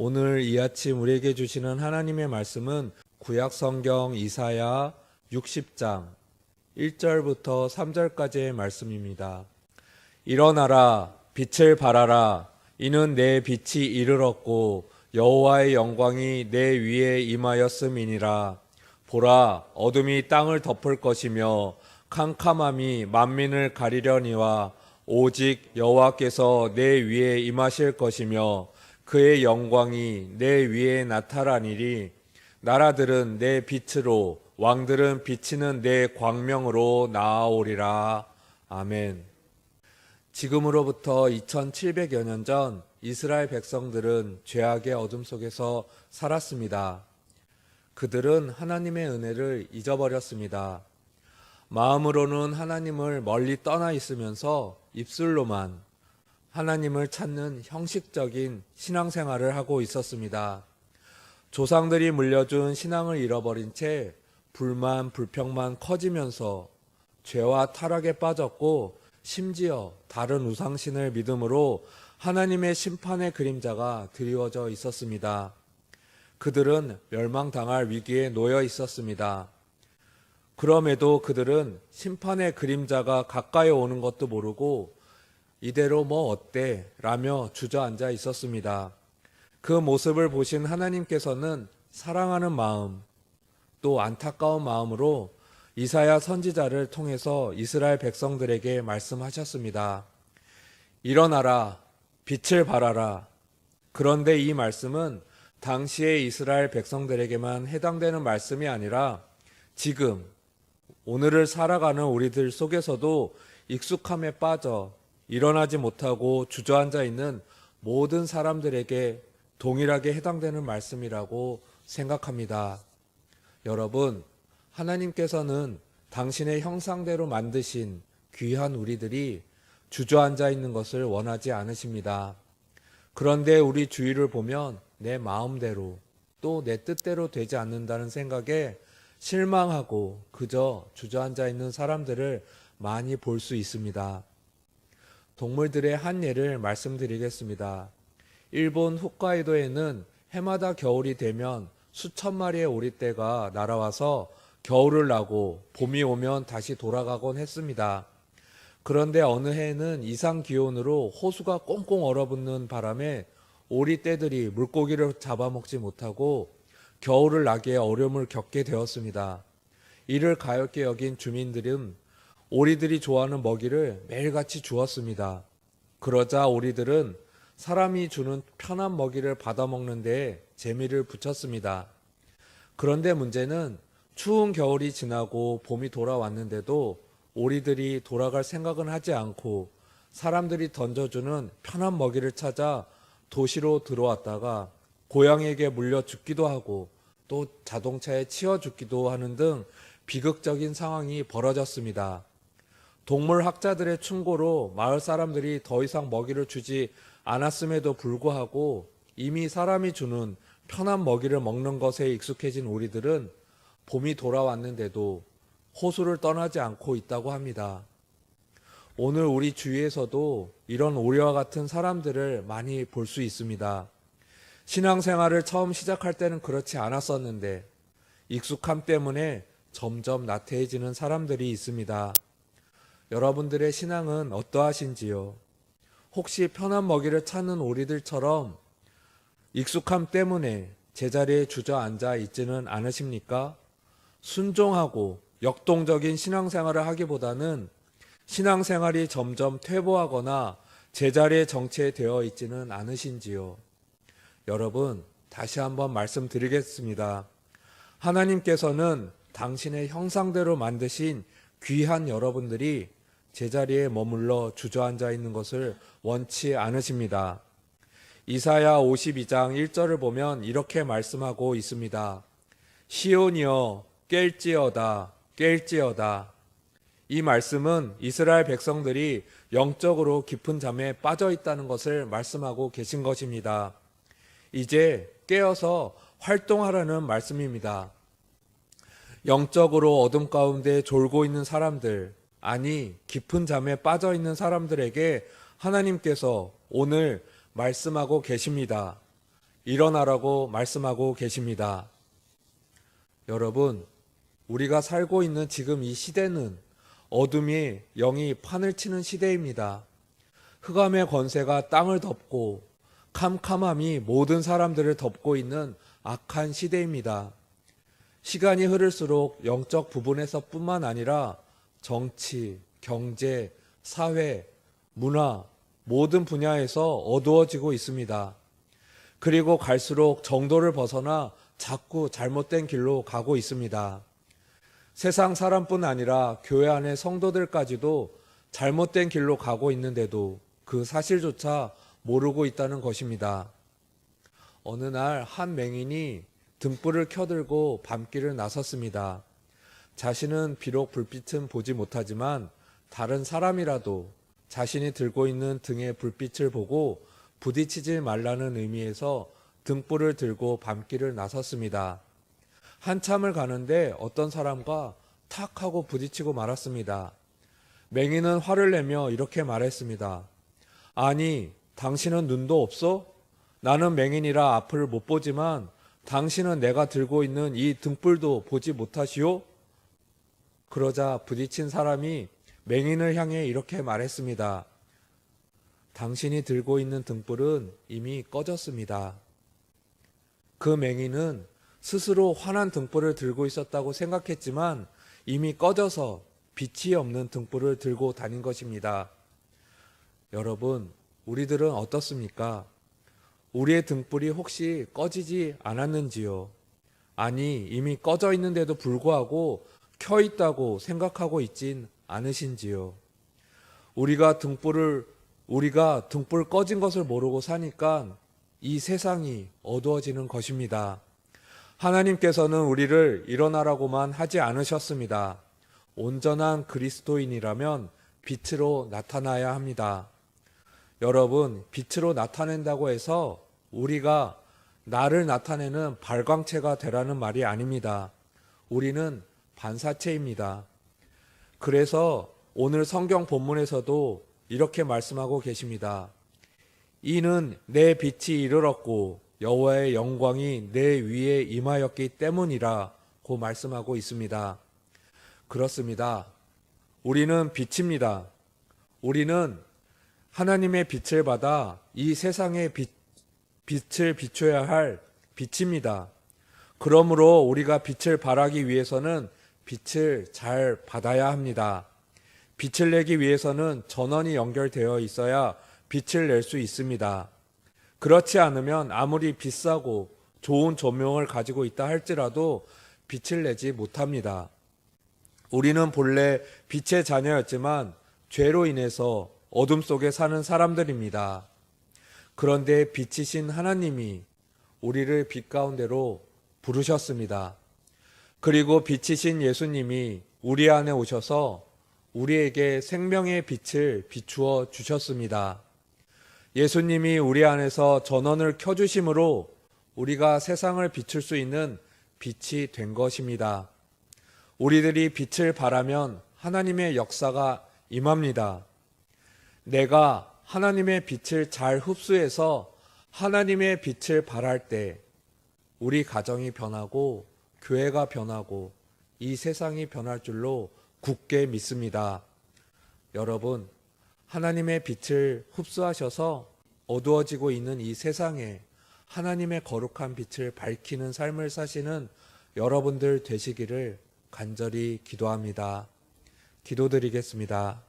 오늘 이 아침 우리에게 주시는 하나님의 말씀은 구약성경 이사야 60장 1절부터 3절까지의 말씀입니다. 일어나라, 빛을 발하라. 이는 내 빛이 이르렀고 여호와의 영광이 내 위에 임하였음이니라. 보라, 어둠이 땅을 덮을 것이며 캄캄함이 만민을 가리려니와 오직 여호와께서 내 위에 임하실 것이며 그의 영광이 내 위에 나타나니리. 나라들은 내 빛으로, 왕들은 비치는 내 광명으로 나아오리라. 아멘. 지금으로부터 2700여 년 전 이스라엘 백성들은 죄악의 어둠 속에서 살았습니다. 그들은 하나님의 은혜를 잊어버렸습니다. 마음으로는 하나님을 멀리 떠나 있으면서 입술로만 하나님을 찾는 형식적인 신앙생활을 하고 있었습니다. 조상들이 물려준 신앙을 잃어버린 채 불만, 불평만 커지면서 죄와 타락에 빠졌고 심지어 다른 우상신을 믿음으로 하나님의 심판의 그림자가 드리워져 있었습니다. 그들은 멸망당할 위기에 놓여 있었습니다. 그럼에도 그들은 심판의 그림자가 가까이 오는 것도 모르고 이대로 뭐 어때? 라며 주저앉아 있었습니다. 그 모습을 보신 하나님께서는 사랑하는 마음, 또 안타까운 마음으로 이사야 선지자를 통해서 이스라엘 백성들에게 말씀하셨습니다. 일어나라, 빛을 발하라. 그런데 이 말씀은 당시의 이스라엘 백성들에게만 해당되는 말씀이 아니라 지금 오늘을 살아가는 우리들 속에서도 익숙함에 빠져 일어나지 못하고 주저앉아 있는 모든 사람들에게 동일하게 해당되는 말씀이라고 생각합니다. 여러분, 하나님께서는 당신의 형상대로 만드신 귀한 우리들이 주저앉아 있는 것을 원하지 않으십니다. 그런데 우리 주위를 보면 내 마음대로 또 내 뜻대로 되지 않는다는 생각에 실망하고 그저 주저앉아 있는 사람들을 많이 볼 수 있습니다. 동물들의 한 예를 말씀드리겠습니다. 일본 홋카이도에는 해마다 겨울이 되면 수천 마리의 오리떼가 날아와서 겨울을 나고 봄이 오면 다시 돌아가곤 했습니다. 그런데 어느 해에는 이상 기온으로 호수가 꽁꽁 얼어붙는 바람에 오리떼들이 물고기를 잡아먹지 못하고 겨울을 나기에 어려움을 겪게 되었습니다. 이를 가엾게 여긴 주민들은 오리들이 좋아하는 먹이를 매일같이 주었습니다. 그러자 오리들은 사람이 주는 편한 먹이를 받아먹는 데에 재미를 붙였습니다. 그런데 문제는 추운 겨울이 지나고 봄이 돌아왔는데도 오리들이 돌아갈 생각은 하지 않고 사람들이 던져주는 편한 먹이를 찾아 도시로 들어왔다가 고양이에게 물려 죽기도 하고 또 자동차에 치여 죽기도 하는 등 비극적인 상황이 벌어졌습니다. 동물학자들의 충고로 마을 사람들이 더 이상 먹이를 주지 않았음에도 불구하고 이미 사람이 주는 편한 먹이를 먹는 것에 익숙해진 오리들은 봄이 돌아왔는데도 호수를 떠나지 않고 있다고 합니다. 오늘 우리 주위에서도 이런 오리와 같은 사람들을 많이 볼 수 있습니다. 신앙생활을 처음 시작할 때는 그렇지 않았었는데 익숙함 때문에 점점 나태해지는 사람들이 있습니다. 여러분들의 신앙은 어떠하신지요? 혹시 편한 먹이를 찾는 오리들처럼 익숙함 때문에 제자리에 주저앉아 있지는 않으십니까? 순종하고 역동적인 신앙생활을 하기보다는 신앙생활이 점점 퇴보하거나 제자리에 정체되어 있지는 않으신지요? 여러분, 다시 한번 말씀드리겠습니다. 하나님께서는 당신의 형상대로 만드신 귀한 여러분들이 제자리에 머물러 주저앉아 있는 것을 원치 않으십니다. 이사야 52장 1절을 보면 이렇게 말씀하고 있습니다. 시온이여 깰지어다 깰지어다. 이 말씀은 이스라엘 백성들이 영적으로 깊은 잠에 빠져 있다는 것을 말씀하고 계신 것입니다. 이제 깨어서 활동하라는 말씀입니다. 영적으로 어둠 가운데 졸고 있는 사람들, 아니 깊은 잠에 빠져 있는 사람들에게 하나님께서 오늘 말씀하고 계십니다. 일어나라고 말씀하고 계십니다. 여러분, 우리가 살고 있는 지금 이 시대는 어둠이 영이 판을 치는 시대입니다. 흑암의 권세가 땅을 덮고 캄캄함이 모든 사람들을 덮고 있는 악한 시대입니다. 시간이 흐를수록 영적 부분에서 뿐만 아니라 정치, 경제, 사회, 문화, 모든 분야에서 어두워지고 있습니다. 그리고 갈수록 정도를 벗어나 자꾸 잘못된 길로 가고 있습니다. 세상 사람뿐 아니라 교회 안의 성도들까지도 잘못된 길로 가고 있는데도 그 사실조차 모르고 있다는 것입니다. 어느 날 한 맹인이 등불을 켜들고 밤길을 나섰습니다. 자신은 비록 불빛은 보지 못하지만 다른 사람이라도 자신이 들고 있는 등의 불빛을 보고 부딪히지 말라는 의미에서 등불을 들고 밤길을 나섰습니다. 한참을 가는데 어떤 사람과 탁 하고 부딪히고 말았습니다. 맹인은 화를 내며 이렇게 말했습니다. 아니, 당신은 눈도 없어? 나는 맹인이라 앞을 못 보지만 당신은 내가 들고 있는 이 등불도 보지 못하시오? 그러자 부딪힌 사람이 맹인을 향해 이렇게 말했습니다. 당신이 들고 있는 등불은 이미 꺼졌습니다. 그 맹인은 스스로 환한 등불을 들고 있었다고 생각했지만 이미 꺼져서 빛이 없는 등불을 들고 다닌 것입니다. 여러분, 우리들은 어떻습니까? 우리의 등불이 혹시 꺼지지 않았는지요? 아니, 이미 꺼져 있는데도 불구하고 켜 있다고 생각하고 있진 않으신지요? 우리가 등불 꺼진 것을 모르고 사니까 이 세상이 어두워지는 것입니다. 하나님께서는 우리를 일어나라고만 하지 않으셨습니다. 온전한 그리스도인이라면 빛으로 나타나야 합니다. 여러분, 빛으로 나타낸다고 해서 우리가 나를 나타내는 발광체가 되라는 말이 아닙니다. 우리는 반사체입니다. 그래서 오늘 성경 본문에서도 이렇게 말씀하고 계십니다. 이는 내 빛이 이르렀고 여호와의 영광이 내 위에 임하였기 때문이라고 말씀하고 있습니다. 그렇습니다. 우리는 빛입니다. 우리는 하나님의 빛을 받아 이 세상의 빛을 비춰야 할 빛입니다. 그러므로 우리가 빛을 발하기 위해서는 빛을 잘 받아야 합니다. 빛을 내기 위해서는 전원이 연결되어 있어야 빛을 낼 수 있습니다. 그렇지 않으면 아무리 비싸고 좋은 조명을 가지고 있다 할지라도 빛을 내지 못합니다. 우리는 본래 빛의 자녀였지만 죄로 인해서 어둠 속에 사는 사람들입니다. 그런데 빛이신 하나님이 우리를 빛 가운데로 부르셨습니다. 그리고 빛이신 예수님이 우리 안에 오셔서 우리에게 생명의 빛을 비추어 주셨습니다. 예수님이 우리 안에서 전원을 켜주심으로 우리가 세상을 비출 수 있는 빛이 된 것입니다. 우리들이 빛을 발하면 하나님의 역사가 임합니다. 내가 하나님의 빛을 잘 흡수해서 하나님의 빛을 발할 때 우리 가정이 변하고 교회가 변하고 이 세상이 변할 줄로 굳게 믿습니다. 여러분, 하나님의 빛을 흡수하셔서 어두워지고 있는 이 세상에 하나님의 거룩한 빛을 밝히는 삶을 사시는 여러분들 되시기를 간절히 기도합니다. 기도드리겠습니다.